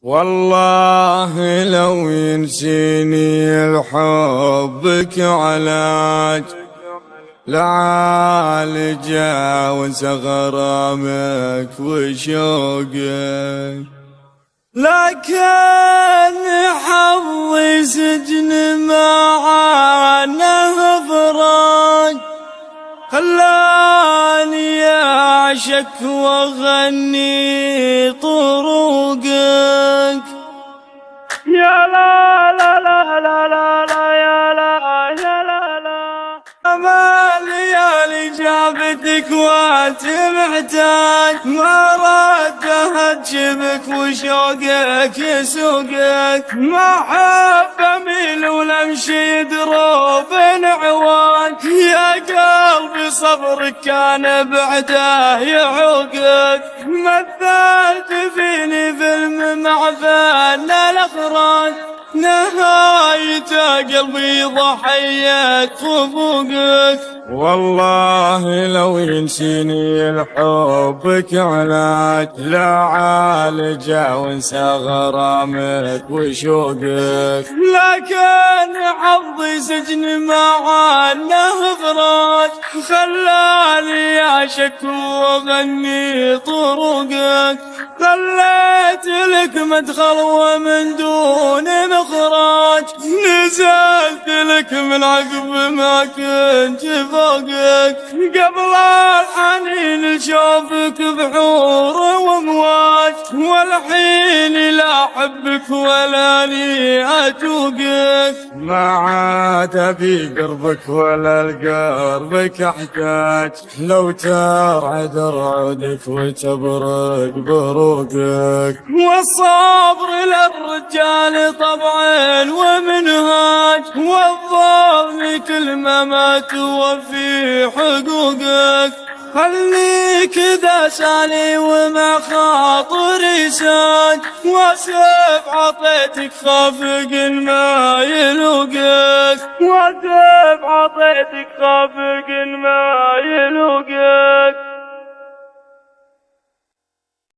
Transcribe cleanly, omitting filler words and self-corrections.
والله لو ينسيني الحبك علاج لعالج غرامك وشوقك، لكن حظي سجن معانه فراق خلاني أعشق وأغني طرقك. يا لا لا لا لا لا لا يا لا يا لا لا ما ليالي جابتك وانت محتاج، ما ردها تجيبك وشوقك يسوقك، ما حب اميل ولا امشي دروب عواك، يا قلبي صبرك كان بعده يعوقك، مثلت فيني فيلم مع فن الاخراج، نهاية قلبي ضحية خفوقك. والله لو ينسيني الحبك علاج لعالج وانسى غرامك وشوقك، لكن حظي سجن معانه فراج خلاني أعشق وأغني طرقك، خليت لك مدخل ومن دون مخرج، نزلت لك من عقب ما كنت فوقك، قبل الحنين لشوفك بحور وامواج، والحين لا احبك ولا لي اتوقك، ما عاد ابي قربك ولا لقربك احتاج، لو ترعد رعودك وتبرق بروقك، والصبر للرجال طبع ومنهاج، والظلم كل ما توفي حقوقك، خليك ذا سالي ومع خاطري ساج، واسف عطيتك خافق ما يلوقك، واسف عطيتك خافق ما يلوقك.